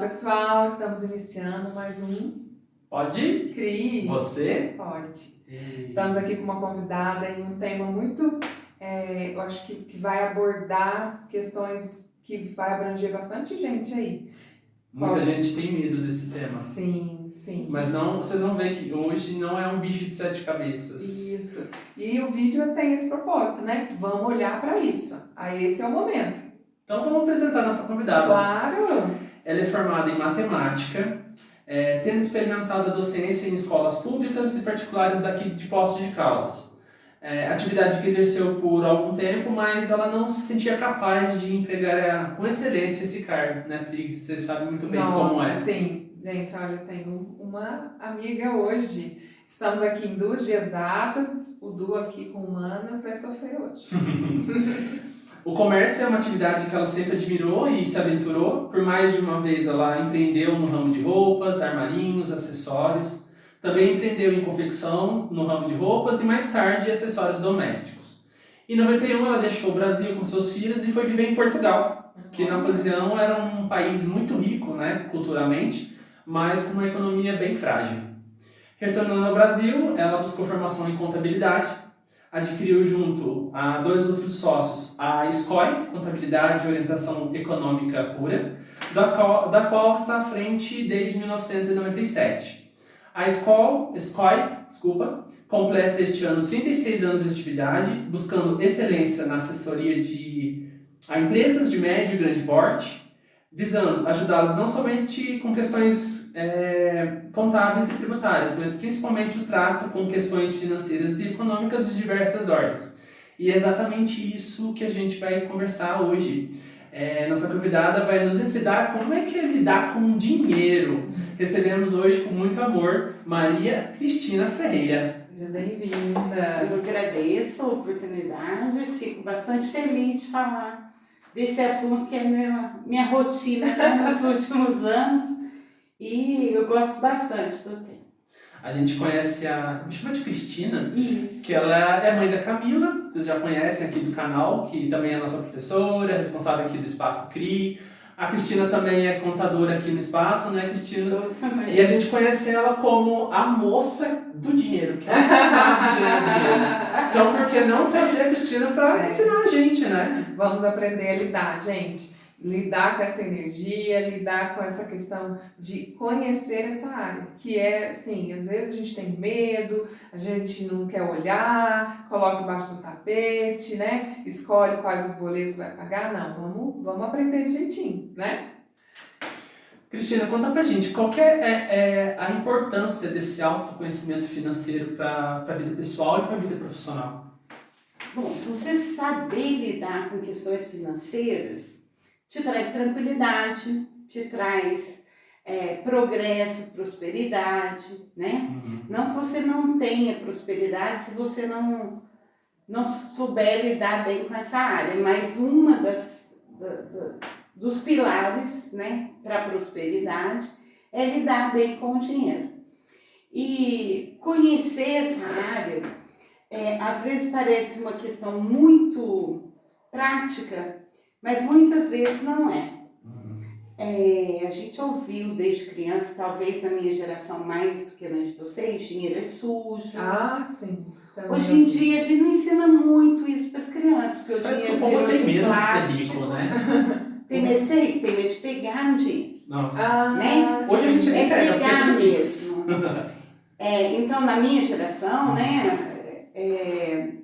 pessoal, estamos iniciando mais um Pode? CRI. Você? Pode. Estamos aqui com uma convidada em um tema muito, eu acho que vai abordar questões que vai abranger bastante gente aí. Muita gente tem medo desse tema. Sim, sim. Mas não, vocês vão ver que hoje não é um bicho de 7 cabeças. Isso. E o vídeo tem esse propósito, né? Vamos olhar para isso. Aí esse é o momento. Então vamos apresentar nossa convidada. Claro! Ela é formada em matemática, tendo experimentado a docência em escolas públicas e particulares daqui de Poços de Caldas. Atividade que exerceu por algum tempo, mas ela não se sentia capaz de empregar com excelência esse cargo, né, Pri? Você sabe muito bem como é. Sim. Gente, olha, eu tenho uma amiga hoje. Estamos aqui em duas de exatas, o Du aqui com humanas vai sofrer hoje. O comércio é uma atividade que ela sempre admirou e se aventurou. Por mais de uma vez ela empreendeu no ramo de roupas, armarinhos, acessórios. Também empreendeu em confecção no ramo de roupas e mais tarde acessórios domésticos. Em 91 ela deixou o Brasil com seus filhos e foi viver em Portugal, que na ocasião era um país muito rico, né, culturalmente, mas com uma economia bem frágil. Retornando ao Brasil, ela buscou formação em contabilidade, adquiriu junto a dois outros sócios a SCOI, Contabilidade e Orientação Econômica Pura, da qual está à frente desde 1997. A SCOI, completa este ano 36 anos de atividade, buscando excelência na assessoria a empresas de médio e grande porte, visando ajudá-las não somente com questões contábeis e tributárias, mas principalmente o trato com questões financeiras e econômicas de diversas ordens. E é exatamente isso que a gente vai conversar hoje. Nossa convidada vai nos ensinar como é que é lidar com dinheiro. Recebemos hoje com muito amor Maria Cristina Ferreira. Seja bem-vinda. Eu agradeço a oportunidade, fico bastante feliz de falar desse assunto que é minha rotina nos últimos anos. E eu gosto bastante do tema. A gente conhece me chama de Cristina, Isso. Que ela é mãe da Camila, vocês já conhecem aqui do canal, que também é nossa professora, responsável aqui do Espaço CRI. A Cristina também é contadora aqui no Espaço, né, Cristina? Sou também. E a gente conhece ela como a moça do dinheiro, que ela sabe ganhar dinheiro. Então, por que não trazer a Cristina para ensinar a gente, né? Vamos aprender a lidar, gente. Lidar com essa energia, lidar com essa questão de conhecer essa área, que é, assim, às vezes a gente tem medo, a gente não quer olhar, coloca embaixo do tapete, né? Escolhe quais os boletos vai pagar. Não, vamos aprender direitinho, né? Cristina, conta pra gente, qual que é a importância desse autoconhecimento financeiro para a vida pessoal e para a vida profissional? Bom, você saber lidar com questões financeiras te traz tranquilidade, te traz progresso, prosperidade, né? Uhum. Não que você não tenha prosperidade se você não souber lidar bem com essa área, mas uma dos pilares, né, para a prosperidade é lidar bem com o dinheiro. E conhecer essa área, às vezes parece uma questão muito prática, mas muitas vezes não é. A gente ouviu desde criança, talvez na minha geração mais do que na de vocês, dinheiro é sujo. Ah, sim. Também Hoje em dia a gente não ensina muito isso para as crianças, porque o Parece que dinheiro o povo virou tem medo de ser plástico. rico, né? Tem medo de ser rico, tem medo de pegar no dinheiro. Nossa. Né? Hoje a gente É pega, pegar porque é mesmo. Então, na minha geração, né,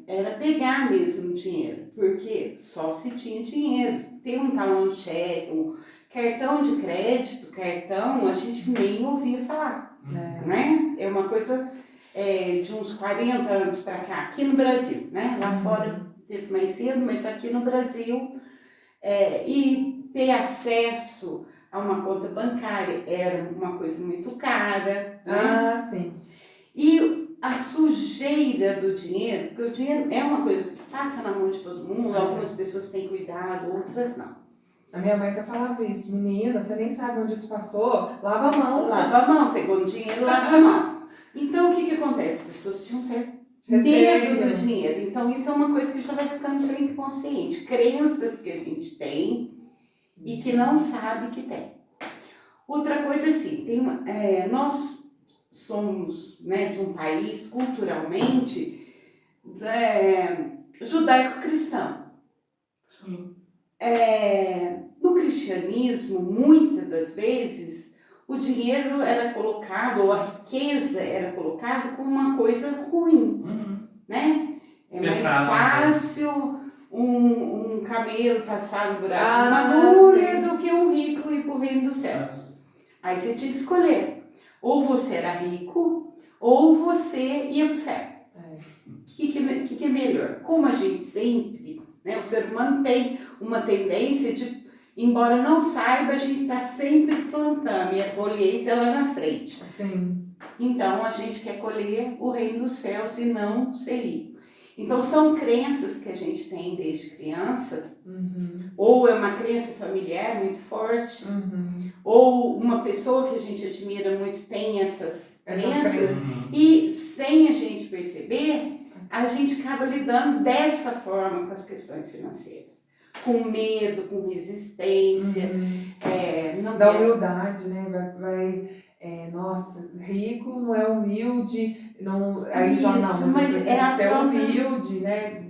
era pegar mesmo o dinheiro, porque só se tinha dinheiro. Ter um talão de cheque, um cartão de crédito, a gente nem ouvia falar, né? É uma coisa de uns 40 anos para cá, aqui no Brasil, né? Lá fora teve mais cedo, mas aqui no Brasil, e ter acesso a uma conta bancária era uma coisa muito cara, né? Ah, sim. E a sujeira do dinheiro, porque o dinheiro é uma coisa que passa na mão de todo mundo, algumas pessoas têm cuidado, outras não. A minha mãe até falava isso, menina, você nem sabe onde isso passou, lava a mão. Lava a mão, pegou no dinheiro, lava a mão. Então o que acontece? As pessoas tinham um certo Receio. medo do dinheiro. Então isso é uma coisa que já vai ficando no seu inconsciente. Crenças que a gente tem e que não sabe que tem. Outra coisa assim, nós somos, né, de um país culturalmente judaico-cristão. Sim. No cristianismo, muitas das vezes, o dinheiro era colocado, ou a riqueza era colocada como uma coisa ruim, né? É mais fácil um camelo passar no buraco de uma agulha do que um rico ir para o reino dos céus. Aí você tinha que escolher. Ou você era rico, ou você ia para o céu. O que é melhor? Como a gente sempre, né, o ser humano tem uma tendência de, embora não saiba, a gente está sempre plantando e a colheita lá na frente. Sim. Então a gente quer colher o reino dos céus e não ser rico. Então são crenças que a gente tem desde criança, ou é uma crença familiar muito forte, ou uma pessoa que a gente admira muito tem essas crenças, e sem a gente perceber, a gente acaba lidando dessa forma com as questões financeiras. Com medo, com resistência. Da humildade, né? Nossa, rico não é humilde, não, aí Isso, já não, mas precisa ser humilde, né?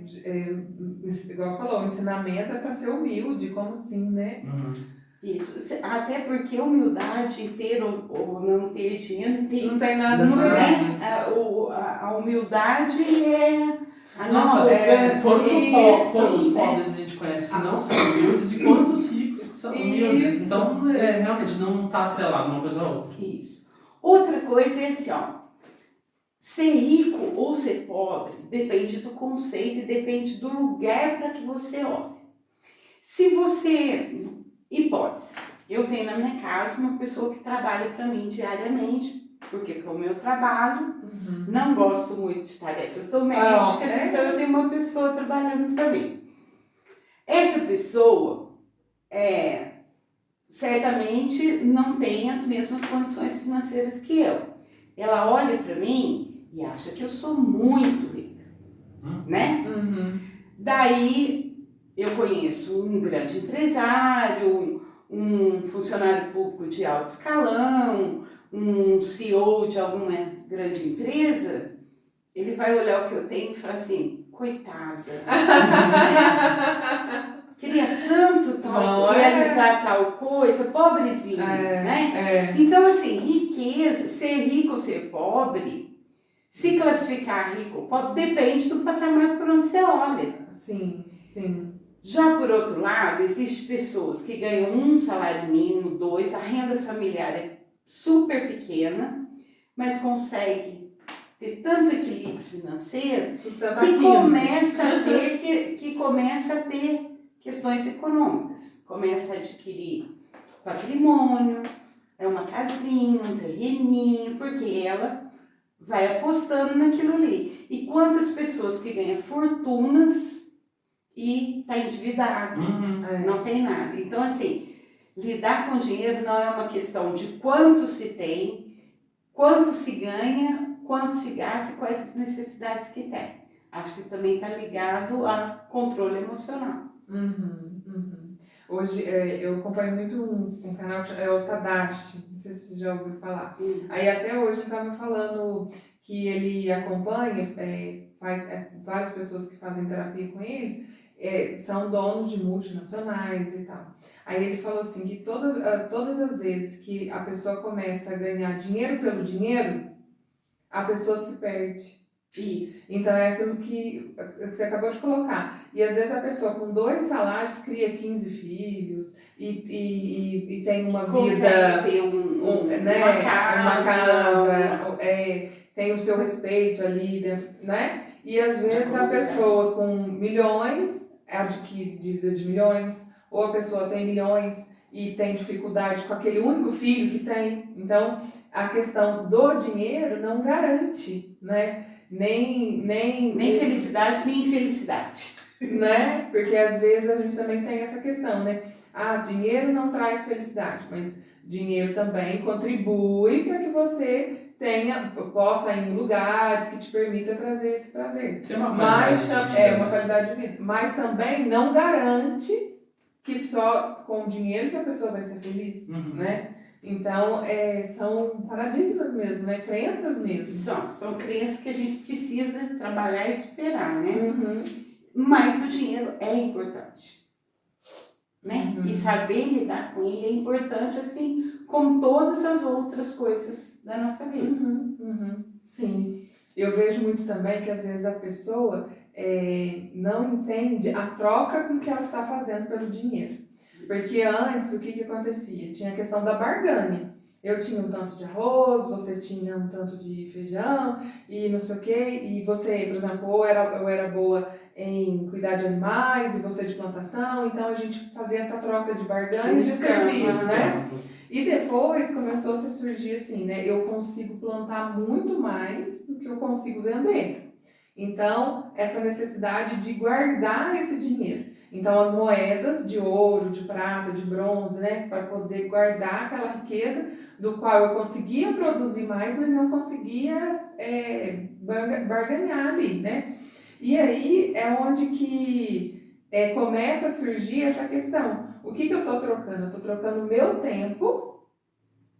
Igual você falou, o ensinamento é para ser humilde, como assim, né? Isso, até porque humildade, ter ou não ter dinheiro, não tem nada a não ver. A humildade é a nossa arrogância. Quantos Isso. pobres a gente conhece que não são humildes e quantos ricos que são humildes? Isso. Então, realmente, não está atrelado uma coisa a outra. Isso. Outra coisa é assim, ó, ser rico ou ser pobre depende do conceito e depende do lugar para que você olhe. Se você, hipótese, eu tenho na minha casa uma pessoa que trabalha para mim diariamente, porque como eu trabalho, não gosto muito de tarefas domésticas, então eu tenho uma pessoa trabalhando para mim. Essa pessoa certamente não tem as mesmas condições financeiras que eu. Ela olha para mim e acha que eu sou muito rica, né? Daí eu conheço um grande empresário, um funcionário público de alto escalão, um CEO de alguma grande empresa, ele vai olhar o que eu tenho e falar assim, coitada, queria tanto realizar tal coisa, pobrezinho, né? Então, assim, riqueza, ser rico ou ser pobre, se classificar rico ou pobre, depende do patamar por onde você olha. Sim, sim. Já por outro lado, existem pessoas que ganham um salário mínimo, 2, a renda familiar é super pequena, mas consegue ter tanto equilíbrio financeiro que começa a ter questões econômicas. Começa a adquirir patrimônio, uma casinha, um terreninho, porque ela vai apostando naquilo ali. E quantas pessoas que ganham fortunas e está endividado, não tem nada. Então, assim, lidar com dinheiro não é uma questão de quanto se tem, quanto se ganha, quanto se gasta e quais as necessidades que tem. Acho que também está ligado a controle emocional. Hoje eu acompanho muito um canal que é o Tadashi, não sei se você já ouviu falar. Aí até hoje ele estava falando que ele acompanha, várias pessoas que fazem terapia com eles, são donos de multinacionais e tal. Aí ele falou assim que todas as vezes que a pessoa começa a ganhar dinheiro pelo dinheiro, a pessoa se perde. Isso. Então é aquilo que você acabou de colocar. E às vezes a pessoa com 2 salários cria 15 filhos e tem uma vida, ter uma casa, tem o seu respeito ali dentro, né? E às vezes a pessoa com milhões adquire dívida de milhões, ou a pessoa tem milhões e tem dificuldade com aquele único filho que tem. Então a questão do dinheiro não garante, né? Nem felicidade, nem infelicidade. Né? Porque às vezes a gente também tem essa questão, né? Dinheiro não traz felicidade, mas dinheiro também contribui para que você possa ir em lugares que te permita trazer esse prazer. Tem uma qualidade de vida, uma qualidade de vida. Mas também não garante que só com o dinheiro que a pessoa vai ser feliz, né? Então, são paradigmas mesmo, né? Crenças mesmo. São crenças que a gente precisa trabalhar e superar, né? Uhum. Mas o dinheiro é importante, né? Uhum. E saber lidar com ele é importante, assim como todas as outras coisas da nossa vida. Uhum. Sim. Eu vejo muito também que às vezes a pessoa não entende a troca com que ela está fazendo pelo dinheiro. Porque antes, o que acontecia? Tinha a questão da barganha. Eu tinha um tanto de arroz, você tinha um tanto de feijão e não sei o quê. E você, por exemplo, eu era boa em cuidar de animais e você de plantação. Então a gente fazia essa troca de barganhas de serviço, né? E depois começou a surgir assim, né? Eu consigo plantar muito mais do que eu consigo vender. Então, essa necessidade de guardar esse dinheiro. Então, as moedas de ouro, de prata, de bronze, né? Para poder guardar aquela riqueza do qual eu conseguia produzir mais, mas não conseguia barganhar ali, né? E aí é onde que começa a surgir essa questão. O que eu estou trocando? Eu estou trocando o meu tempo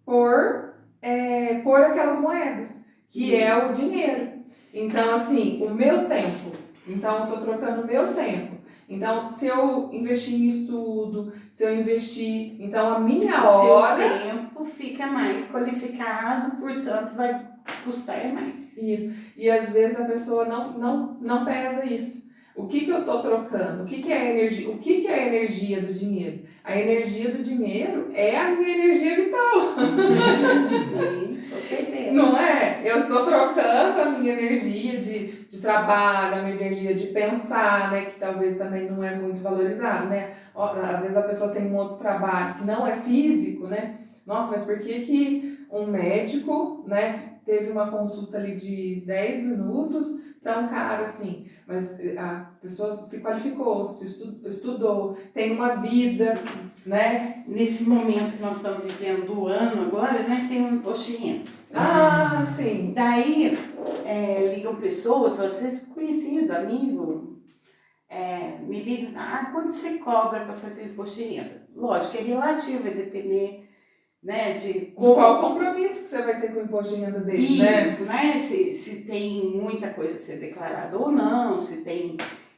por aquelas moedas, que é o dinheiro. Então, assim, o meu tempo. Então, eu estou trocando o meu tempo. Então, se eu investir em estudo, se eu investir, então a minha hora... O seu tempo fica mais qualificado, portanto, vai custar mais. Isso. E às vezes a pessoa não pesa isso. O que eu estou trocando? O que é a energia? O que é a energia do dinheiro? A energia do dinheiro é a minha energia vital. Sim, com certeza. Não é? Eu estou trocando a minha energia de trabalho, a minha energia de pensar, né? Que talvez também não é muito valorizado, né? Às vezes a pessoa tem um outro trabalho que não é físico, né? Nossa, mas por que um médico, né? Teve uma consulta ali de 10 minutos, tão cara assim, mas a pessoa se qualificou, estudou, tem uma vida, né? Nesse momento que nós estamos vivendo do ano agora, né, tem um imposto de renda. Ah, sim. Daí, ligam pessoas, às vezes conhecido, amigo, me ligam, quanto você cobra para fazer imposto de renda? Lógico, é relativo, vai depender, né, de qual compromisso que você vai ter com o imposto de renda dele, isso, né? Se tem muita coisa a ser declarada ou não, se tem,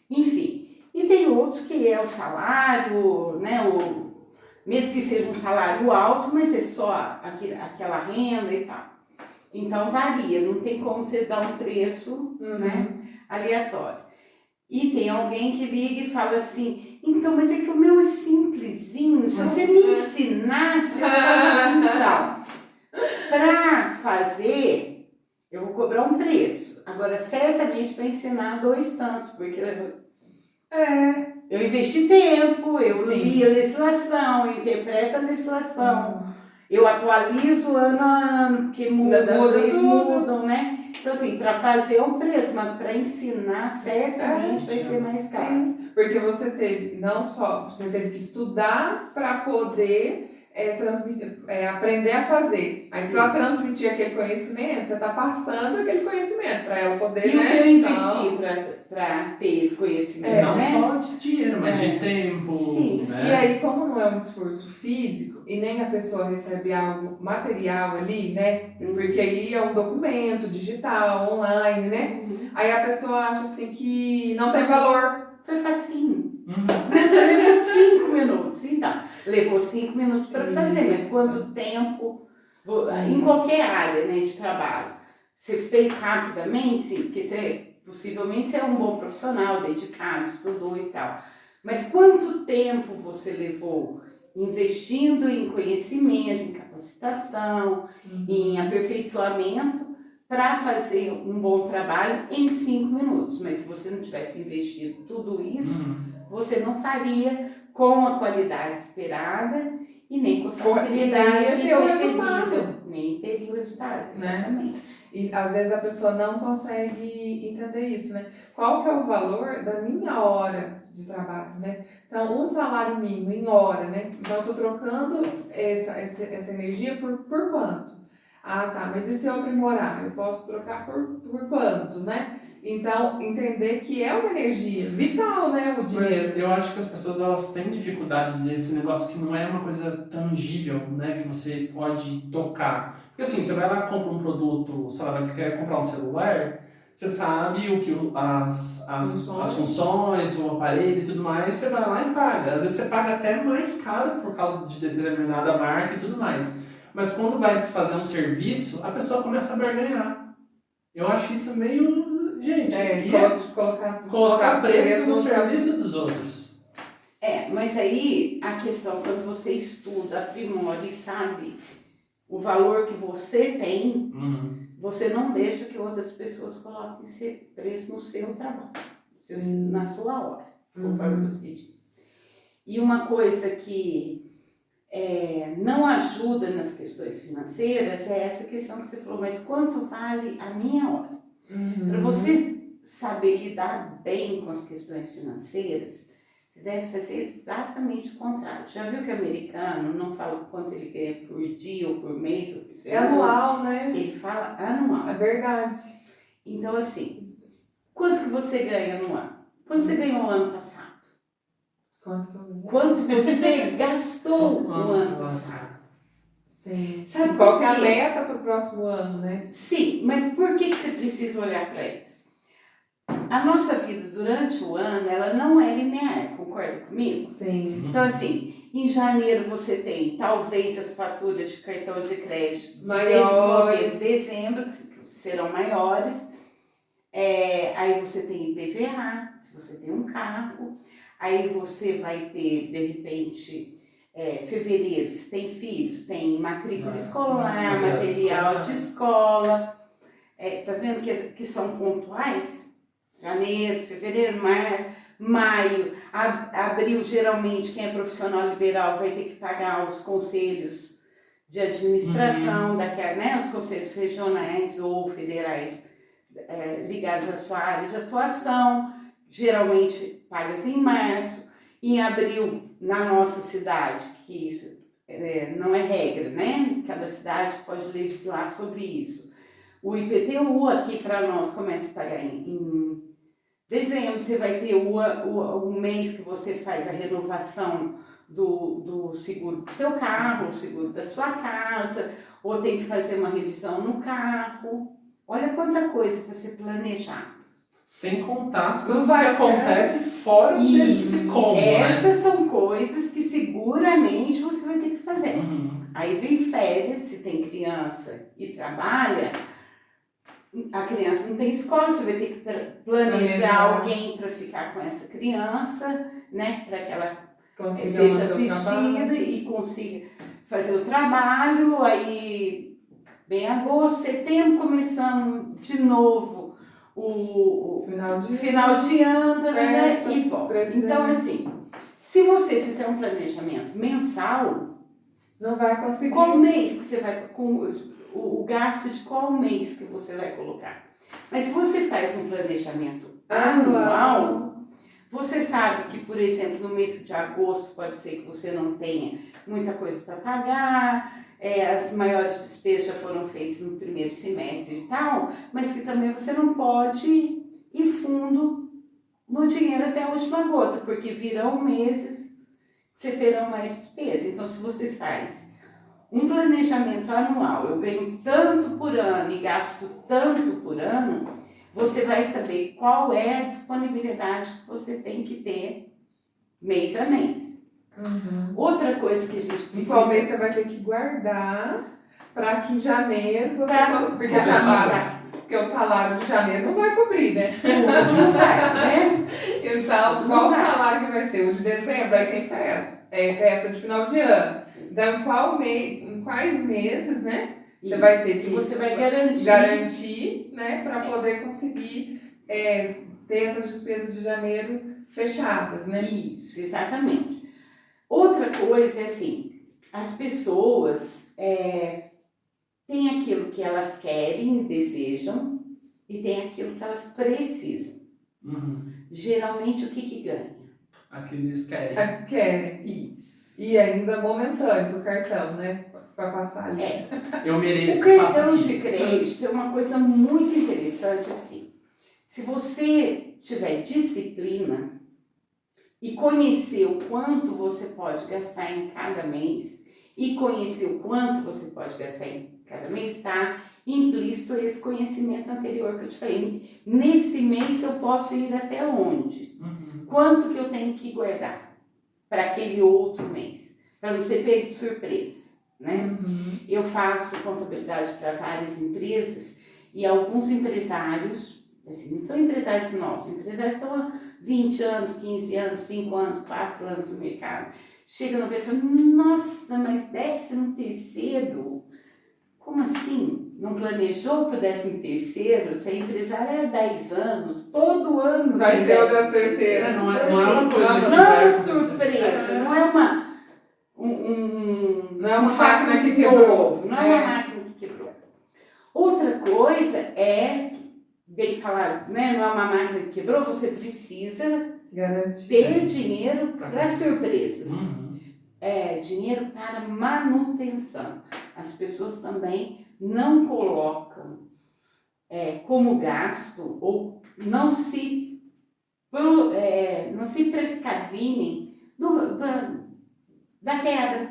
enfim. E tem outros que é o salário, né? Mesmo que seja um salário alto, mas é só aquela renda e tal. Então varia, não tem como você dar um preço, né, aleatório. E tem alguém que liga e fala assim, então, mas é que o meu é simplesinho, se você me ensinasse a fazer então. Para fazer, eu vou cobrar um preço. Agora, certamente para ensinar 2 tantos, porque eu investi tempo, eu li a legislação, eu interpreto a legislação, eu atualizo ano a ano, porque muda, as leis mudam, né? Então, assim, para fazer é um preço, mas para ensinar, certamente vai ser mais caro. Sim, porque você teve que estudar para poder aprender a fazer. Aí, para transmitir aquele conhecimento, você está passando aquele conhecimento para ela poder, e né? E o que eu investi para ter esse conhecimento, não né? só de dinheiro, mas de tempo. Sim, né? E aí, como não é um esforço físico e nem a pessoa recebe algo material ali, né? Porque aí é um documento digital, online, né? Aí a pessoa acha assim que não tem valor. Foi facinho. Você levou 5 minutos. Então, levou 5 minutos para fazer, mas quanto tempo, em qualquer área, né, de trabalho, você fez rapidamente, sim, porque possivelmente você é um bom profissional, dedicado, estudou e tal. Mas quanto tempo você levou investindo em conhecimento, em capacitação, em aperfeiçoamento, para fazer um bom trabalho em 5 minutos. Mas se você não tivesse investido tudo isso, você não faria com a qualidade esperada e nem com a facilidade percebida. Nem teria o resultado, exatamente. Né? E às vezes a pessoa não consegue entender isso, né? Qual que é o valor da minha hora de trabalho, né? Então, um salário mínimo em hora, né? Então, eu estou trocando essa energia por quanto? Ah, tá, mas e se eu aprimorar? Eu posso trocar por quanto, né? Então, entender que é uma energia vital, né, o dinheiro. Mas eu acho que as pessoas elas têm dificuldade desse negócio que não é uma coisa tangível, né, que você pode tocar. Porque assim, você vai lá e compra um produto, sei lá, quer comprar um celular, você sabe o que as funções, o aparelho e tudo mais, você vai lá e paga. Às vezes você paga até mais caro por causa de determinada marca e tudo mais. Mas quando vai se fazer um serviço, a pessoa começa a barganhar. Eu acho isso meio. Gente, colocar preço no serviço dos outros. Mas aí a questão, quando você estuda, aprimora e sabe o valor que você tem, você não deixa que outras pessoas coloquem esse preço no seu trabalho, na sua hora, conforme você diz. E uma coisa que não ajuda nas questões financeiras é essa questão que você falou, mas quanto vale a minha hora? Para você saber lidar bem com as questões financeiras, você deve fazer exatamente o contrário. Já viu que o americano não fala quanto ele ganha por dia, ou por mês, ou por semana? É anual, né? Ele fala anual. É verdade. Então, assim, quanto que você ganha no ano? Quanto você ganhou no ano passado? Quanto você gastou no ano passado? Sim. Sabe qual que é a meta para o próximo ano, né? Sim, mas por que você precisa olhar para isso? A nossa vida durante o ano, ela não é linear, concorda comigo? Sim. Então, assim, em janeiro você tem talvez as faturas de cartão de crédito maiores, de dezembro, que serão maiores. Aí você tem IPVA, se você tem um carro. Aí você vai ter, de repente, fevereiro, se tem filhos, tem matrícula escolar, material de escola. Tá vendo que são pontuais? Janeiro, fevereiro, março, maio, abril, geralmente quem é profissional liberal vai ter que pagar os conselhos de administração, os conselhos regionais ou federais ligados à sua área de atuação, geralmente pagas em março. Em abril, na nossa cidade, que isso não é regra, né? Cada cidade pode legislar sobre isso. O IPTU aqui para nós começa a pagar em dezembro. Você vai ter o mês que você faz a renovação do seguro do seu carro, o seguro da sua casa, ou tem que fazer uma revisão no carro. Olha quanta coisa para você planejar. Sem contar as coisas que acontecem fora desse combo, Essas são coisas que seguramente você vai ter que fazer. Aí vem férias, se tem criança e trabalha, a criança não tem escola, você vai ter que planejar alguém para ficar com essa criança, né? Para que ela seja assistida e consiga fazer o trabalho. Aí vem agosto, setembro, começamos de novo o final de ano, né? E volta. Então, assim, se você fizer um planejamento mensal, não vai conseguir. Qual mês que você vai, o gasto de qual mês que você vai colocar? Mas se você faz um planejamento anual, você sabe que, por exemplo, no mês de agosto pode ser que você não tenha muita coisa para pagar, as maiores despesas já foram feitas no primeiro semestre e tal, mas que também você não pode ir fundo no dinheiro até a última gota, porque virão meses que você terão mais despesa. Então, se você faz um planejamento anual, eu ganho tanto por ano e gasto tanto por ano, você vai saber qual é a disponibilidade que você tem que ter mês a mês. Outra coisa que a gente precisa... Em qual mês você vai ter que guardar para que em janeiro você possa... Porque o salário de janeiro não vai cobrir, né? Não vai, né? Então, qual o salário que vai ser? O de dezembro, aí tem festa de final de ano. Então, em quais meses, né? Você vai ter que você vai garantir, né? Para poder conseguir ter essas despesas de janeiro fechadas, né? Isso, exatamente. Outra coisa é assim, as pessoas têm aquilo que elas querem e desejam e tem aquilo que elas precisam. Geralmente, o que ganha? Aqueles querem. Querem. Isso. E ainda momentâneo do cartão, né? vai passar ali. Eu O mereço, passa cartão aqui. de crédito é uma coisa muito interessante assim. Se você tiver disciplina e conhecer o quanto você pode gastar em cada mês e conhecer o quanto você pode gastar em cada mês, está implícito esse conhecimento anterior que eu te falei. Nesse mês eu posso ir até onde? Uhum. Quanto que eu tenho que guardar para aquele outro mês? Para não ser pego de surpresa, né? Uhum. Eu faço contabilidade para várias empresas e alguns empresários, assim, não são empresários novos, empresários estão há 20 anos, 15 anos, 5 anos, 4 anos no mercado. Chegam no ver e falam, nossa, mas 13º? Como assim? Não planejou para o 13º? Você é empresário há 10 anos, todo ano Vai tem ter o 13º. 13º. Não é uma coisa que Não é vai uma acontecer. surpresa, não é uma Não é uma fato máquina que quebrou, novo, não é uma né? máquina que quebrou. Outra coisa é, bem falado, né? Não é uma máquina que quebrou, você precisa Garantir. ter dinheiro para surpresas. Uhum. Dinheiro para manutenção. As pessoas também não colocam como gasto ou não se precavinem da quebra,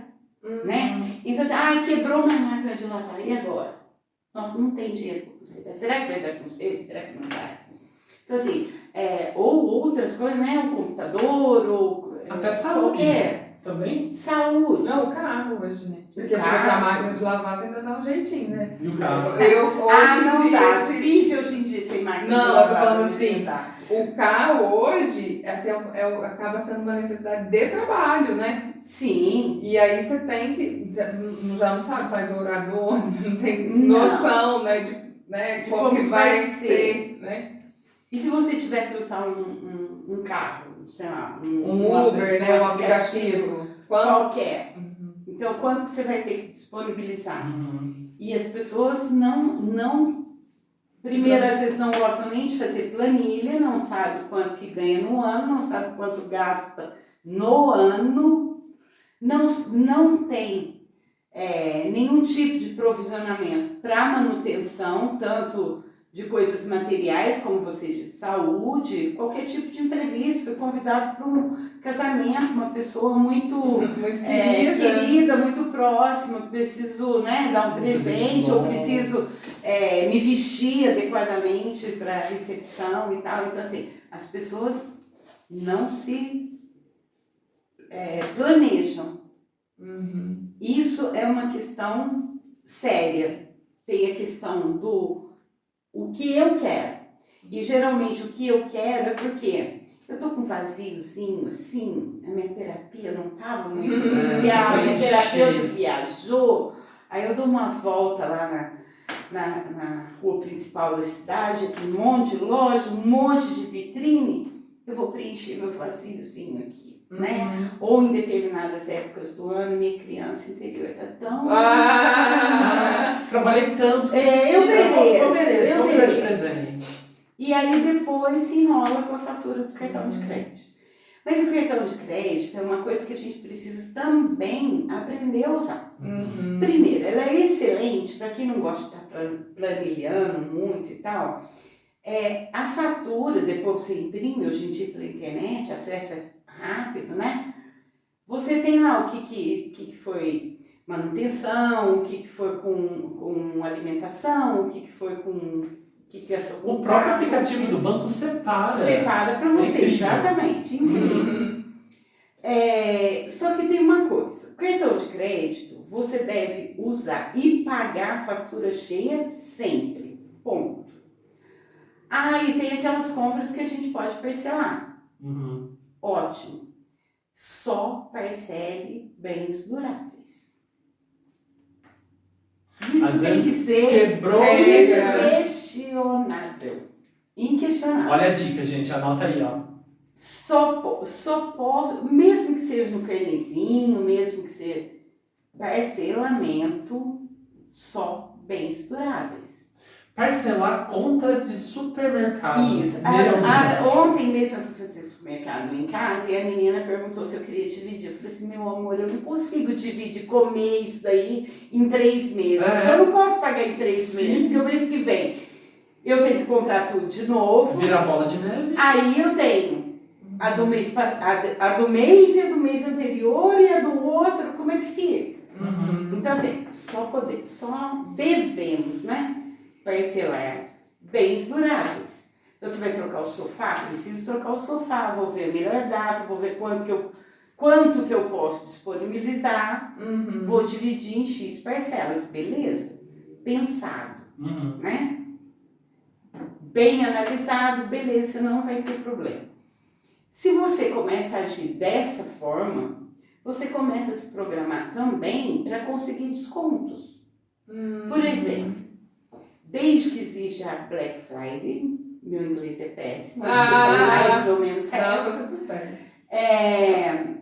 né? Então, assim, quebrou uma máquina de lavar, e agora? Nossa, não tem dinheiro para consertar. Será que vai dar conserto? Será que não vai? Então, assim, ou outras coisas, né? O computador, ou Até saúde. qualquer. Também? Saúde. Não, o carro hoje, né? Porque tipo, carro. essa máquina de lavar você ainda dá um jeitinho, né? E o carro? Eu hoje não em dia. dá. Vive hoje em dia sem máquina Não, de eu lavar. tô falando não assim, dá. O carro hoje assim, acaba sendo uma necessidade de trabalho, né? Sim. E aí você tem que. Já não sabe mais o horário do ônibus, não tem Não. noção, né? De como que vai ser, né? E se você tiver que usar um carro, sei lá, Um Uber, né? Um aplicativo. Qualquer. Uhum. Então, quanto que você vai ter que disponibilizar? Uhum. E as pessoas não primeiro, às vezes não gostam nem de fazer planilha, não sabe quanto que ganha no ano, não sabe quanto gasta no ano, não tem nenhum tipo de provisionamento para manutenção, tanto de coisas materiais, como você diz, saúde, qualquer tipo de imprevisto. Fui convidado para um casamento, uma pessoa muito Muito querida, muito próxima, preciso, né, dar um presente, ou preciso me vestir adequadamente para a recepção e tal. Então, assim, as pessoas não se planejam. Uhum. Isso é uma questão séria. Tem a questão do o que eu quero. E geralmente o que eu quero é porque eu tô com um vaziozinho assim, a minha terapia não estava muito legal, a minha terapeuta viajou, aí eu dou uma volta lá na rua principal da cidade, aqui um monte de loja, um monte de vitrine, eu vou preencher meu vaziozinho aqui, né? Ou em determinadas épocas do ano, minha criança interior está tão... Trabalhei tanto. Eu mereço. Vou me dar de presente. E aí depois se enrola com a fatura do cartão de crédito. Mas o cartão de crédito é uma coisa que a gente precisa também aprender a usar. Uhum. Primeiro, ela é excelente para quem não gosta de estar planilhando muito e tal. A fatura, depois você imprime, hoje em dia pela internet, acesso é rápido, né? Você tem lá o que foi manutenção, o que foi com alimentação, o que foi com... O próprio aplicativo do banco separa. Separa para você, incrível. exatamente, incrível. Só que tem uma coisa, o cartão de crédito você deve usar e pagar a fatura cheia sempre, ponto. E tem aquelas compras que a gente pode parcelar. Uhum. Ótimo. Só parcele bens duráveis. Isso Às tem vezes que ser quebrou. inquestionável. Olha a dica, gente, anota aí, ó. Só posso, mesmo que seja no carnezinho, mesmo que seja parcelamento, só bens duráveis. Parcelar conta de supermercado. Isso. Meu Deus. Ontem mesmo eu fui fazer supermercado lá em casa e a menina perguntou se eu queria dividir. Eu falei assim, meu amor, eu não consigo dividir, comer isso daí em 3 meses. É. Eu não posso pagar em 3 Sim. meses, porque o mês que vem eu tenho que comprar tudo de novo. Vira bola de neve. Aí eu tenho a do mês e a do mês anterior e a do outro, como é que fica? Uhum. Então assim, só devemos, né, parcelar bens duráveis. Então você vai trocar o sofá, preciso trocar o sofá, vou ver a melhor data, vou ver quanto que eu posso disponibilizar, vou dividir em X parcelas, beleza? Pensado, né? Bem analisado, beleza, você não vai ter problema. Se você começa a agir dessa forma, você começa a se programar também para conseguir descontos. Por exemplo, desde que existe a Black Friday, meu inglês é péssimo, mais ou menos certo. Não, você tá certo.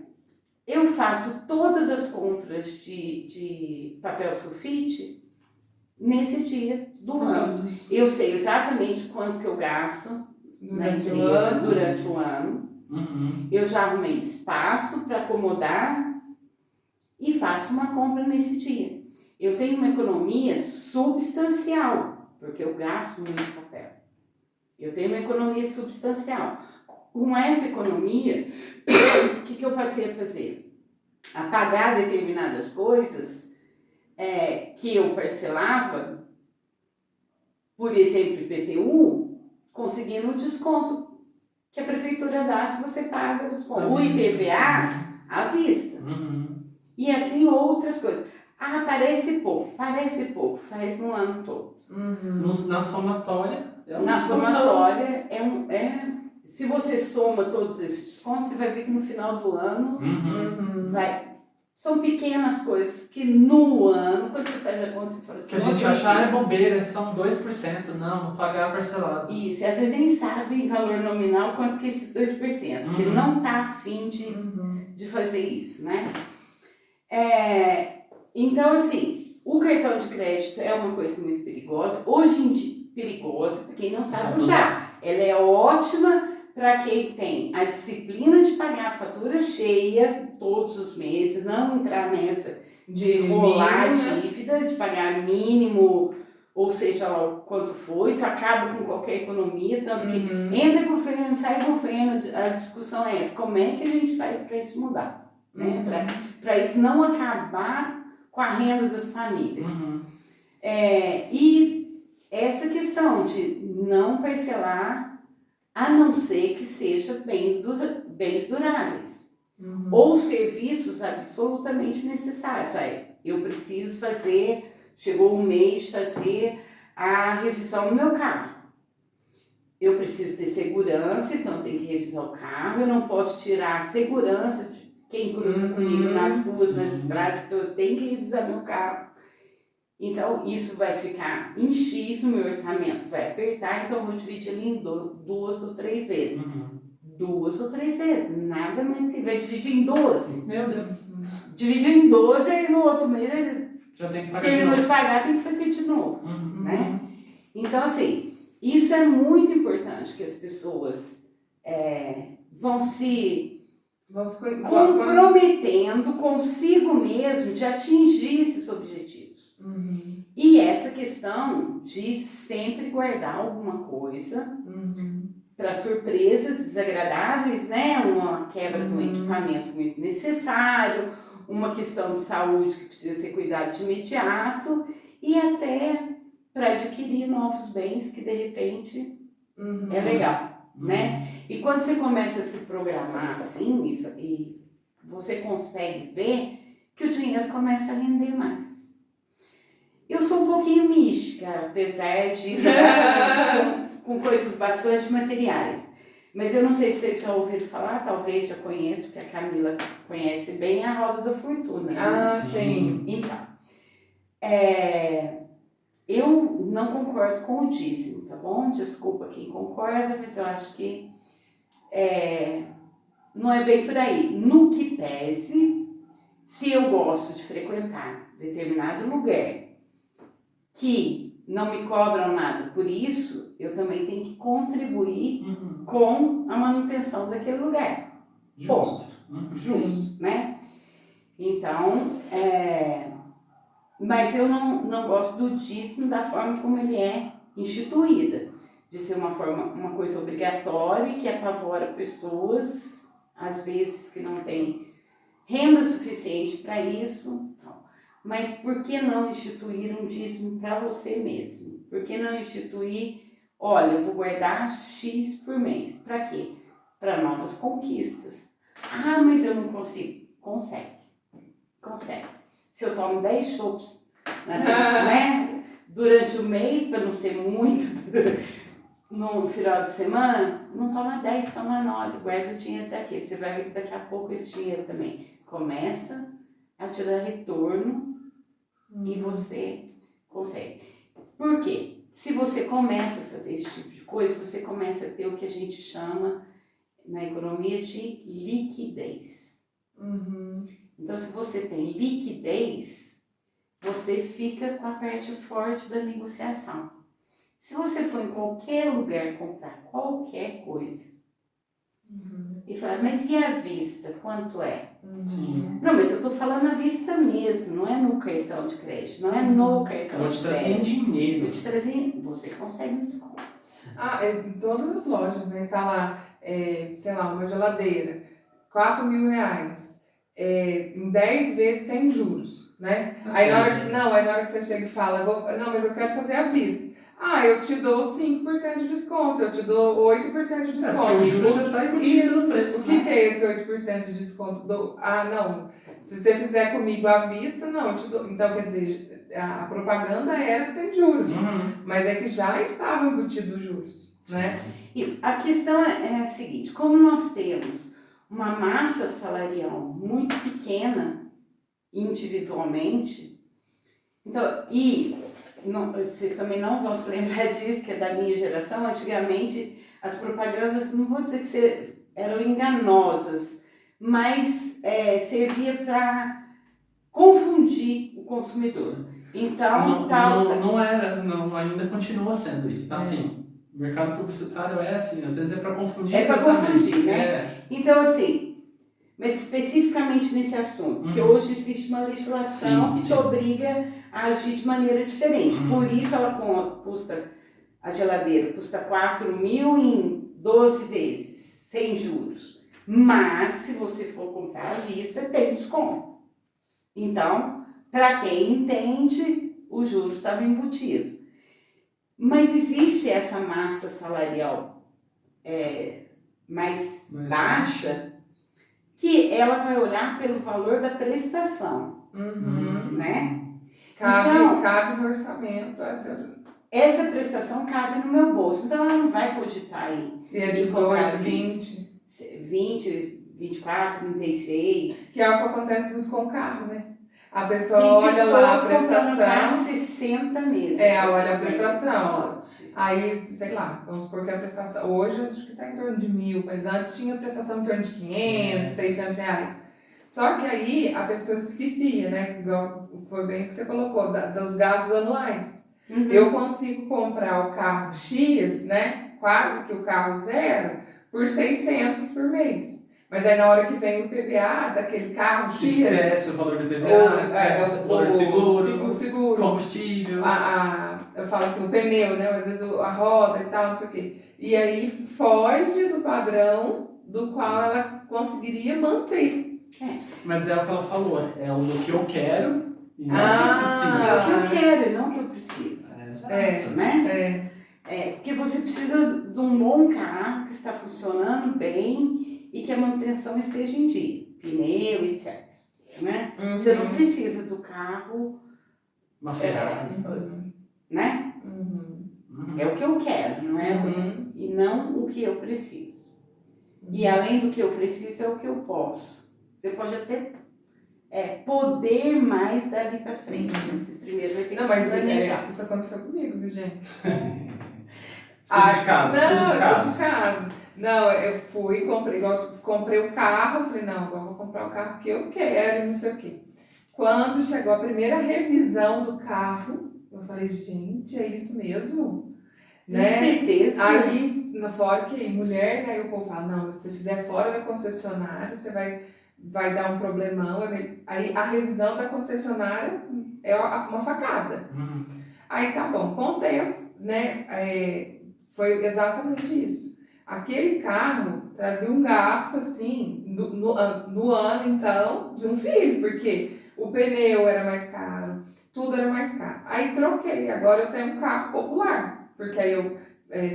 Eu faço todas as compras de papel sulfite nesse dia do ano. Eu sei exatamente quanto que eu gasto na empresa durante o ano. Eu já arrumei espaço para acomodar e faço uma compra nesse dia. Eu tenho uma economia substancial, porque eu gasto muito papel. Eu tenho uma economia substancial. Com essa economia, o que eu passei a fazer? A pagar determinadas coisas que eu parcelava, por exemplo, IPTU, conseguindo um desconto que a prefeitura dá se você paga o desconto. O IPVA à vista. E assim outras coisas. Ah, parece pouco, faz no ano todo. Na somatória, Na somatória, se você soma todos esses descontos, você vai ver que no final do ano são pequenas coisas que no ano, quando você faz a conta, você fala assim... Que a gente acha é bobeira, são 2%, não, vou pagar parcelado. Isso, e às vezes nem sabe em valor nominal quanto que é esses 2%, porque não está afim de fazer isso, né? Então, assim, o cartão de crédito é uma coisa muito perigosa. Hoje em dia, perigosa, para quem não sabe usar. Ela é ótima para quem tem a disciplina de pagar a fatura cheia todos os meses, não entrar nessa de rolar a dívida, de pagar mínimo, ou seja lá o quanto for. Isso acaba com qualquer economia, tanto que entra governo, sai governo, a discussão é essa, como é que a gente faz para isso mudar? Né? Para isso não acabar com a renda das famílias. E essa questão de não parcelar, a não ser que seja bens duráveis. Ou serviços absolutamente necessários. Eu preciso fazer, chegou o mês de fazer a revisão do meu carro. Eu preciso ter segurança, então eu tenho que revisar o carro, eu não posso tirar a segurança de quem cruza comigo nas ruas, nas estradas, então eu tenho que revisar meu carro. Então, isso vai ficar em X, o meu orçamento vai apertar, então eu vou dividir ele em 2 ou 3 vezes. 2 ou 3 vezes, nada menos que vai dividir em 12. Meu Deus. Dividir em 12 e no outro mês já tem que pagar terminou de pagar, tem que fazer de novo. Né? Então, assim, isso é muito importante que as pessoas vão se comprometendo consigo mesmo de atingir esses objetivos. E essa questão de sempre guardar alguma coisa para surpresas desagradáveis, né? Uma quebra de um equipamento muito necessário, uma questão de saúde que precisa ser cuidado de imediato e até para adquirir novos bens que de repente é legal. Né? E quando você começa a se programar assim, e você consegue ver que o dinheiro começa a render mais. Eu sou um pouquinho mística, apesar de lidar com coisas bastante materiais. Mas eu não sei se vocês já ouviram falar, talvez já conheçam, porque a Camila conhece bem a Roda da Fortuna. Ah, sim. Então, eu não concordo com o dízimo, tá bom? Desculpa quem concorda, mas eu acho que não é bem por aí. No que pese, se eu gosto de frequentar determinado lugar que não me cobram nada. Por isso, eu também tenho que contribuir Uhum. com a manutenção daquele lugar. Justo. Uhum. Justo, né? Então, mas eu não gosto do dízimo da forma como ele é instituída, de ser uma coisa obrigatória que apavora pessoas, às vezes que não têm renda suficiente para isso. Mas por que não instituir um dízimo para você mesmo? Por que não instituir, olha, eu vou guardar X por mês. Para quê? Para novas conquistas. Ah, mas eu não consigo. Consegue. Se eu tomo 10 chopps né, durante o mês, para não ser muito, no final de semana, não toma 10, toma 9, guarda o dinheiro daquele. Você vai ver que daqui a pouco esse dinheiro também começa a te dar retorno e você consegue. Por quê? Se você começa a fazer esse tipo de coisa, você começa a ter o que a gente chama na economia de liquidez. Então, se você tem liquidez, você fica com a parte forte da negociação. Se você for em qualquer lugar comprar qualquer coisa e falar, mas e à vista, quanto é? Sim. Não, mas eu tô falando à vista mesmo, não é no cartão de crédito, não é no cartão Vou de te trazer em crédito. dinheiro. Vou te trazer, você consegue um desconto. Em todas as lojas, né? Tá lá, sei lá, uma geladeira, R$ 4.000, em 10 vezes sem juros, né? Aí na hora que você chega e fala, não, mas eu quero fazer à vista. Eu te dou 5% de desconto, eu te dou 8% de desconto. Porque o juros já está embutido no preço. O que é esse 8% de desconto? Não, se você fizer comigo à vista, não, eu te dou. Então, quer dizer, a propaganda era sem juros, mas é que já estava embutido os juros, né? E a questão é a seguinte, como nós temos uma massa salarial muito pequena individualmente, então, vocês também não vão se lembrar disso, que é da minha geração, antigamente as propagandas, não vou dizer que eram enganosas, mas servia para confundir o consumidor. Então, ainda continua sendo isso. Assim, o mercado publicitário é assim, às vezes é para confundir. É para confundir, né? Então, assim, mas especificamente nesse assunto, porque hoje existe uma legislação que te obriga a agir de maneira diferente. Por isso a geladeira custa 4.000 em 12 vezes, sem juros. Mas, se você for comprar à vista, tem desconto. Então, para quem entende, o juros estava embutido. Mas existe essa massa salarial mais baixa, que ela vai olhar pelo valor da prestação, né? Cabe no orçamento essa prestação cabe no meu bolso, então ela não vai cogitar aí. Se é 18, 20. 20, 24, 36. Que é o que acontece muito com o carro, né? A pessoa olha lá a prestação. 60 meses. Olha a prestação. Aí, sei lá, vamos supor que a prestação. Hoje acho que está em torno de 1.000, mas antes tinha prestação em torno de 500, 600 reais. Só que aí a pessoa se esquecia, né? Foi bem o que você colocou, dos gastos anuais. Eu consigo comprar o carro X, né? Quase que o carro zero, por 600 por mês. Mas aí na hora que vem o PVA daquele carro X... Esquece o valor do PVA, esquece o valor do seguro, o seguro, combustível. Eu falo assim, o pneu, né? Às vezes a roda e tal, não sei o quê. E aí foge do padrão do qual ela conseguiria manter. Mas é o que ela falou, é o do que eu quero e não o que eu preciso. É o que eu quero e não o que eu preciso. Exato. Né? Porque você precisa de um bom carro que está funcionando bem e que a manutenção esteja em dia, pneu, etc. Né? Você não precisa do carro, uma Ferrari, né? É o que eu quero, não é? E não o que eu preciso. E além do que eu preciso é o que eu posso. Você pode até poder mais dali para frente, mas você primeiro vai ter que se planejar. Isso aconteceu comigo, viu, gente? Tudo de casa. Sou de casa. Não, eu fui, comprei o carro, falei, não, agora vou comprar o carro que eu quero e não sei o quê. Quando chegou a primeira revisão do carro, Eu falei, gente, é isso mesmo? Com Né? certeza. Aí, fora que mulher, né, o povo fala, não, se você fizer fora da concessionária, você vai dar um problemão. Aí a revisão da concessionária é uma facada. Aí tá bom, com o tempo, né, foi exatamente isso. Aquele carro trazia um gasto, assim, no ano, então, de um filho, porque o pneu era mais caro, tudo era mais caro. Aí troquei, agora eu tenho um carro popular, porque aí eu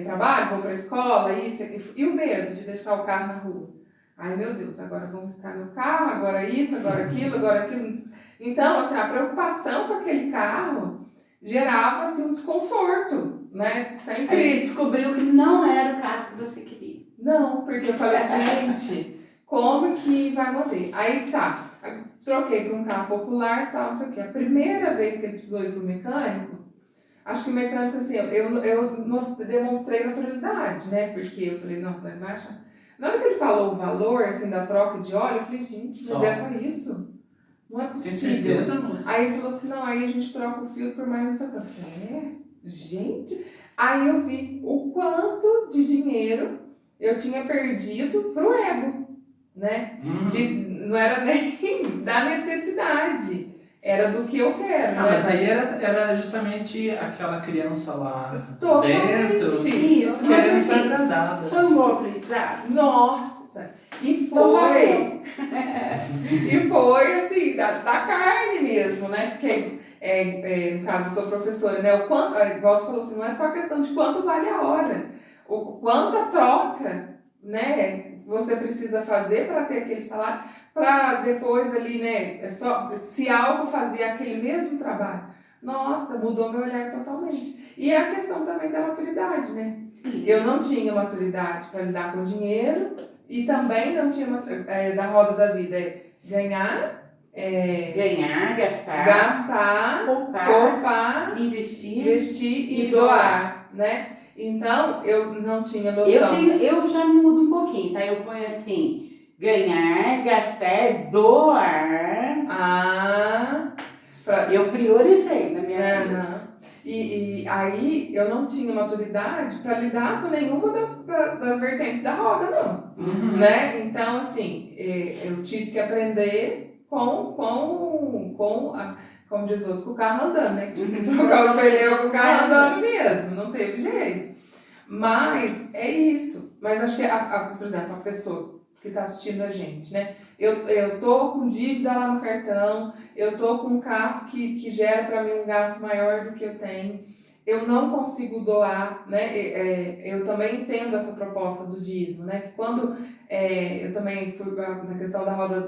trabalho, vou para a escola, isso, e o medo de deixar o carro na rua. Ai, meu Deus, agora vão buscar meu carro, agora isso, agora aquilo, agora aquilo. Então, assim, a preocupação com aquele carro gerava assim, um desconforto, né? Aí Sempre. você descobriu que não era o carro que você queria. Não, porque eu falei, gente, como que vai manter? Aí tá, troquei para um carro popular e tal, não sei o quê. A primeira vez que ele precisou ir para o mecânico, acho que o mecânico, assim, eu demonstrei naturalidade, né? Porque eu falei, nossa, ele vai achar. Na hora que ele falou o valor, assim, da troca de óleo, eu falei, gente, mas é só isso? Não é Tem possível. certeza, moça? Aí ele falou assim, não, aí a gente troca o filtro por mais não sei quanto. Eu falei, gente? Aí eu vi o quanto de dinheiro eu tinha perdido pro ego, né? Não era nem da necessidade, era do que eu quero, Ah, né? mas aí era justamente aquela criança lá Totalmente. dentro, Isso, querendo mas ser assim, agradada. foi um bom aprendizado. Nossa! E Então, foi, e foi assim, da carne mesmo, né? Porque, no caso, eu sou professora, né? O quanto, igual você falou assim, não é só questão de quanto vale a hora, o quanto a troca, né? Você precisa fazer para ter aquele salário, para depois ali, né? Se algo fazia aquele mesmo trabalho, nossa, mudou meu olhar totalmente. E é a questão também da maturidade, né? Sim. Eu não tinha maturidade para lidar com dinheiro e também não tinha da roda da vida, ganhar, Ganhar, gastar, poupar, investir e doar, né? Então, eu não tinha noção. Eu já mudo um pouquinho, tá? Eu ponho assim, ganhar, gastar, doar. Eu priorizei na minha vida. Aham. E aí eu não tinha maturidade para lidar com nenhuma das vertentes da roda, não. Né? Então, assim, eu tive que aprender como diz outro, com o carro andando, né? Tive que trocar os pneus com o carro andando mesmo, não teve jeito. Mas é isso. Mas acho que, por exemplo, a pessoa que está assistindo a gente, né? Eu tô com dívida lá no cartão, eu tô com um carro que gera para mim um gasto maior do que eu tenho. Eu não consigo doar, né? Eu também entendo essa proposta do dízimo, né? Que quando eu também fui na questão da roda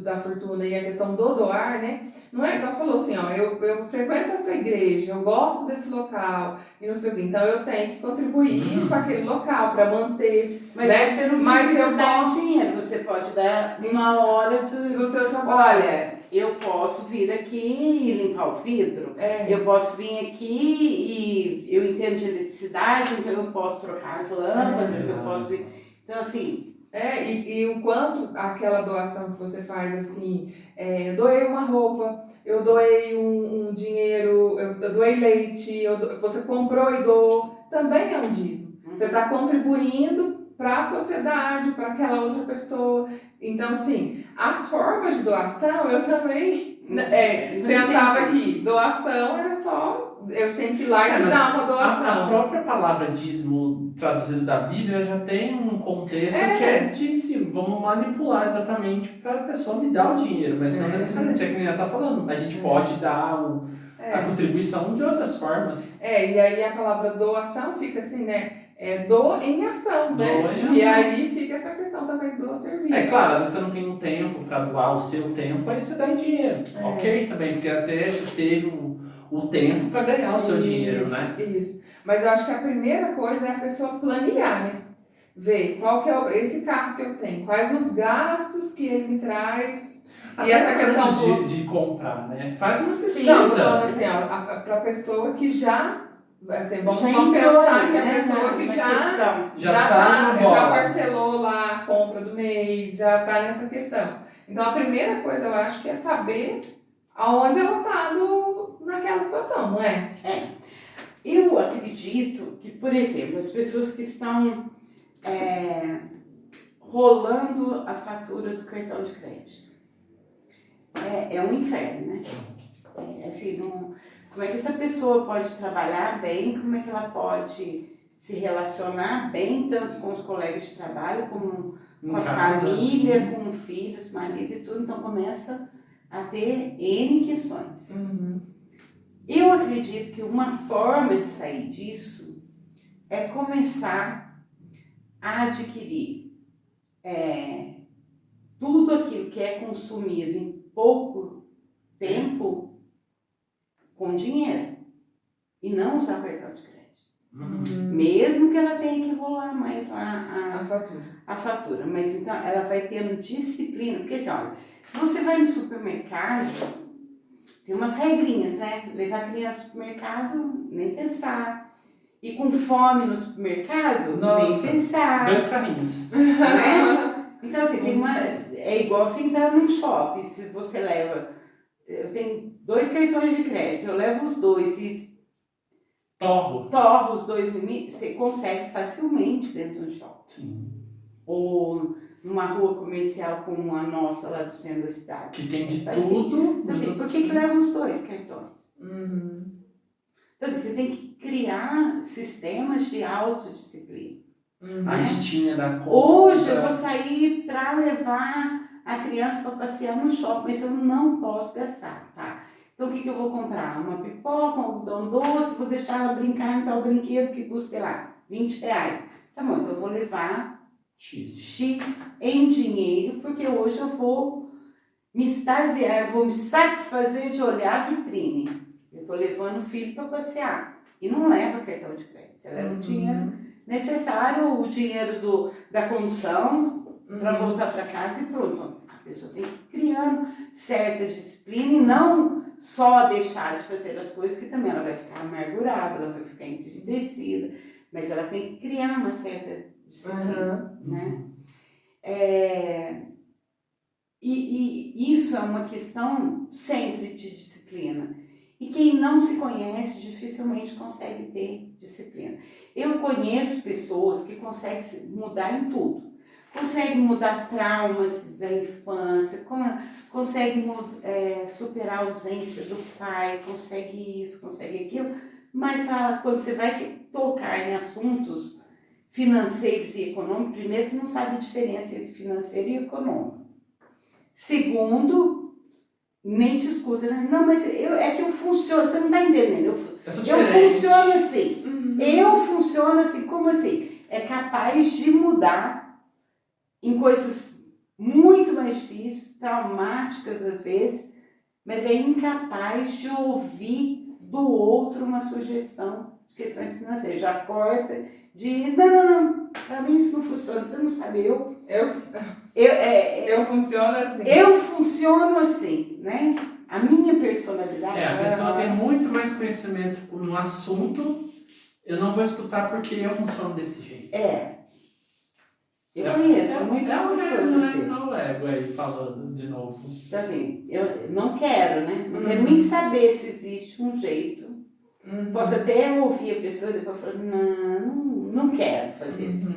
da fortuna e a questão do doar, né? Não é igual você falou assim, ó, eu frequento essa igreja, eu gosto desse local e não sei o quê, então eu tenho que contribuir com aquele local para manter. Mas né? você não Mas precisa eu dar posso dinheiro, você pode dar uma hora do teu trabalho. Olha, eu posso vir aqui e limpar o vidro, É. eu posso vir aqui e eu entendo de eletricidade, então eu posso trocar as lâmpadas, eu posso vir. Então, assim. E o quanto aquela doação que você faz, assim, eu doei uma roupa, eu doei um dinheiro, eu doei leite, você comprou e doou, também é um dízimo. Você está contribuindo para a sociedade, para aquela outra pessoa. Então, assim, as formas de doação, eu também pensava que doação era só, eu tinha que ir lá e te dar uma doação. A própria palavra dízimo traduzido da Bíblia já tem um contexto que é de assim, vamos manipular exatamente para a pessoa me dar o dinheiro, mas não necessariamente, é que nem ela está falando, a gente pode dar a contribuição de outras formas. E aí a palavra doação fica assim, né? Do em ação, né? Doa em ação. E aí fica essa questão também do serviço. É claro, às vezes você não tem um tempo para doar o seu tempo, aí você dá em dinheiro. Ok, também, porque até você teve o tempo para ganhar o seu dinheiro, né? Isso. Mas eu acho que a primeira coisa é a pessoa planilhar, né? Ver qual que é esse carro que eu tenho, quais os gastos que ele me traz. Até e essa questão antes de comprar, né? Faz uma pesquisa. Não, tô falando assim, ó, para a pessoa que já. Assim, vamos entrou, pensar que a né, pessoa que já parcelou lá a compra do mês, já está nessa questão. Então a primeira coisa eu acho que é saber aonde ela está no naquela situação, não é? Eu acredito que, por exemplo, as pessoas que estão rolando a fatura do cartão de crédito, é um inferno, né? Assim, como é que essa pessoa pode trabalhar bem, como é que ela pode se relacionar bem, tanto com os colegas de trabalho, como com a família, assim. com filhos, marido e tudo, então começa a ter N questões. Eu acredito que uma forma de sair disso é começar a adquirir tudo aquilo que é consumido em pouco tempo com dinheiro e não usar cartão de crédito. Mesmo que ela tenha que rolar mais lá a fatura. Mas então ela vai tendo disciplina. Porque assim, olha, se você vai no supermercado, tem umas regrinhas, né? Levar a criança no supermercado, nem pensar. E com fome no supermercado, Nossa, nem pensar. 2 carrinhos. Né? Então assim, é igual você entrar num shopping. Se você leva... Eu tenho 2 cartões de crédito, eu levo os 2 e torro os 2 limites, você consegue facilmente dentro do shopping. Sim. Ou numa rua comercial como a nossa lá do centro da cidade. Que tem de tudo. Então, assim, por que leva os 2 cartões? Então, assim, você tem que criar sistemas de autodisciplina. A listinha da compra. Hoje eu vou sair para levar a criança para passear no shopping, mas eu não posso gastar, tá? Então, o que eu vou comprar? Uma pipoca, um algodão doce, vou deixar ela brincar em tal brinquedo que custa, sei lá, R$20. Tá bom, então eu vou levar X em dinheiro, porque hoje eu vou me extasiar, vou me satisfazer de olhar a vitrine. Eu estou levando o filho para passear. E não leva cartão de crédito, você leva o dinheiro necessário, o dinheiro da condução para voltar para casa e pronto. A pessoa tem que ir criando certa disciplina e não só deixar de fazer as coisas, que também ela vai ficar amargurada, ela vai ficar entristecida, mas ela tem que criar uma certa disciplina, né? E isso é uma questão sempre de disciplina. E quem não se conhece dificilmente consegue ter disciplina. Eu conheço pessoas que conseguem mudar em tudo. Conseguem mudar traumas da infância, conseguem superar a ausência do pai, consegue isso, consegue aquilo. Mas quando você vai tocar em assuntos financeiros e econômicos, primeiro que não sabe a diferença entre financeiro e econômico. Segundo, nem te escuta, né? Não, mas é que eu funciono, você não está entendendo. Eu funciono assim. Eu funciono assim, como assim? É capaz de mudar em coisas muito mais difíceis, traumáticas às vezes, mas é incapaz de ouvir do outro uma sugestão de questões financeiras. Já corta de, não, para mim isso não funciona, você não sabe, eu funciono assim. Eu funciono assim, né? A minha personalidade... A pessoa tem muito mais conhecimento no assunto, eu não vou escutar porque eu funciono desse jeito. Eu conheço muitas pessoas assim. Não o ego aí falando de novo. Então assim, eu não quero, né? Não quero nem saber se existe um jeito. Posso até ouvir a pessoa e depois falar, não quero fazer isso.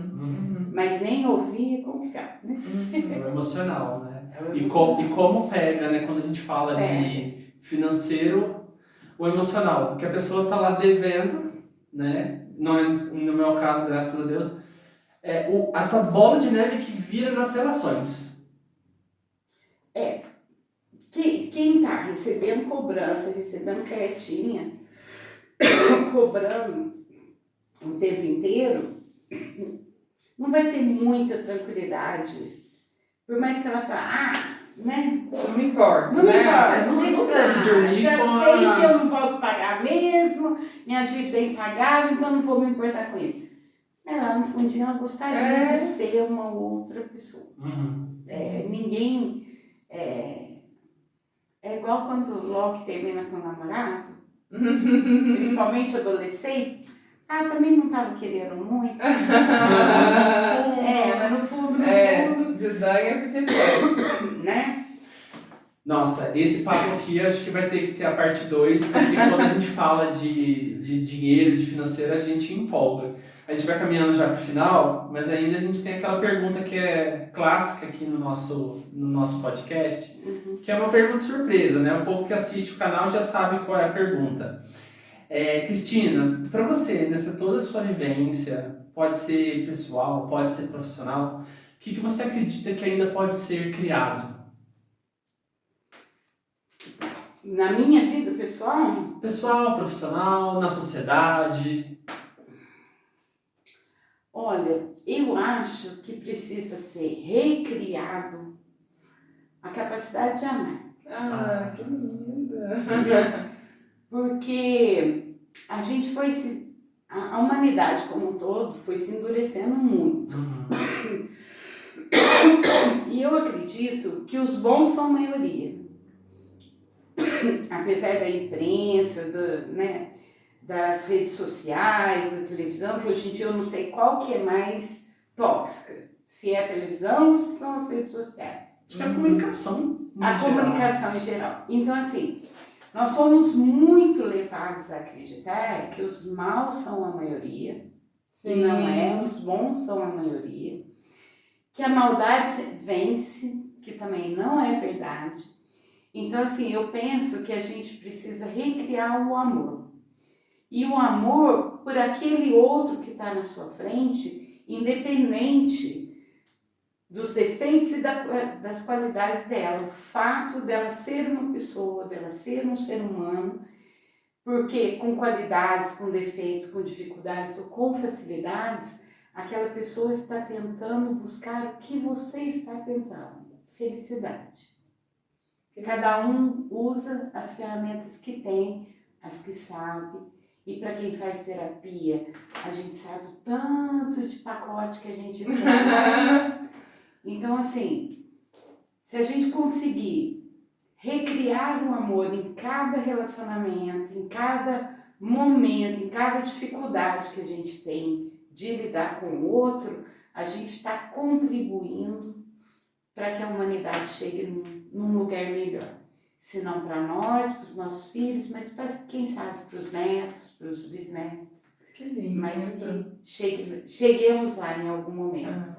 Mas nem ouvir é complicado, né? É o emocional, né? E como pega, né? Quando a gente fala de financeiro, o emocional. Porque a pessoa está lá devendo, né? Não é, no meu caso, graças a Deus, essa bola de neve que vira nas relações. Quem está recebendo cobrança, recebendo cartinha, cobrando o tempo inteiro, não vai ter muita tranquilidade. Por mais que ela fale, né? Não me importa. Não me importa, deixa pra lá. Já sei com que eu não posso pagar mesmo, minha dívida é impagável, então não vou me importar com isso. Ela, no fundinho, ela gostaria de ser uma outra pessoa. Ninguém... É igual quando o Loki termina com o namorado, principalmente adolescente. Também não estava querendo muito. Mas no fundo. Desdanha porque quer. Né? Nossa, esse papo aqui acho que vai ter que ter a parte 2, porque quando a gente fala de dinheiro, de financeiro, a gente empolga. A gente vai caminhando já para o final, mas ainda a gente tem aquela pergunta que é clássica aqui no nosso podcast, que é uma pergunta surpresa, né? O povo que assiste o canal já sabe qual é a pergunta. Cristina, para você, nessa toda a sua vivência, pode ser pessoal, pode ser profissional, o que você acredita que ainda pode ser criado? Na minha vida pessoal, Pessoal, profissional, na sociedade. olha, eu acho que precisa ser recriado a capacidade de amar. Ah, que linda! Porque a gente a humanidade como um todo foi se endurecendo muito. E eu acredito que os bons são a maioria. Apesar da imprensa, das redes sociais, da televisão, que hoje em dia eu não sei qual que é mais tóxica. Se é a televisão ou se são as redes sociais. Acho que é a comunicação. A comunicação em geral. Então, assim, nós somos muito levados a acreditar que os maus são a maioria, e não é, os bons são a maioria, que a maldade vence, que também não é verdade. Então, assim, eu penso que a gente precisa recriar o amor. E o amor por aquele outro que está na sua frente, independente dos defeitos e das qualidades dela. O fato dela ser uma pessoa, dela ser um ser humano, porque com qualidades, com defeitos, com dificuldades ou com facilidades, aquela pessoa está tentando buscar o que você está tentando, felicidade. Cada um usa as ferramentas que tem, as que sabe. E para quem faz terapia, a gente sabe o tanto de pacote que a gente traz. Então, assim, se a gente conseguir recriar o amor em cada relacionamento, em cada momento, em cada dificuldade que a gente tem de lidar com o outro, a gente está contribuindo para que a humanidade chegue num lugar melhor. Se não para nós, para os nossos filhos, mas para, quem sabe, para os netos, para os bisnetos. Que lindo! Mas que cheguemos lá em algum momento.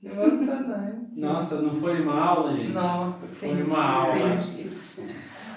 Emocionante. Nossa, não foi uma aula, gente? Nossa, sim. Foi uma aula. Sim.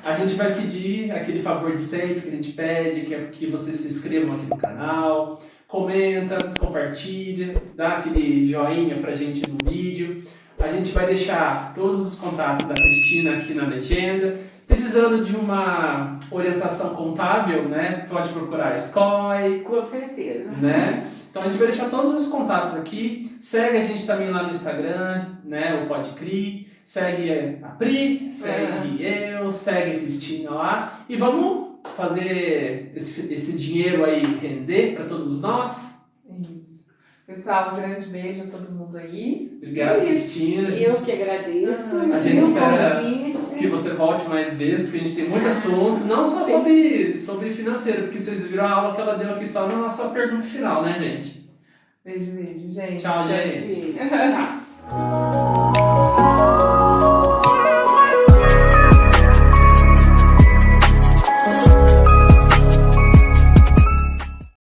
A gente vai pedir aquele favor de sempre que a gente pede, que é que vocês se inscrevam aqui no canal, comenta, compartilha, dá aquele joinha pra gente no vídeo. A gente vai deixar todos os contatos da Cristina aqui na legenda. Precisando de uma orientação contábil, né? Pode procurar a SCOI. Com certeza. Né? Então a gente vai deixar todos os contatos aqui. Segue a gente também lá no Instagram, né? O PodCri. Segue a Pri, segue eu, segue a Cristina lá. E vamos fazer esse dinheiro aí render para todos nós. Isso. Pessoal, um grande beijo a todo mundo aí. Obrigado, Cristina. Eu que agradeço. A gente espera que você volte mais vezes, porque a gente tem muito assunto, não só sobre financeiro, porque vocês viram a aula que ela deu aqui só na nossa pergunta final, né, gente? Beijo, gente. Tchau, gente. Tchau.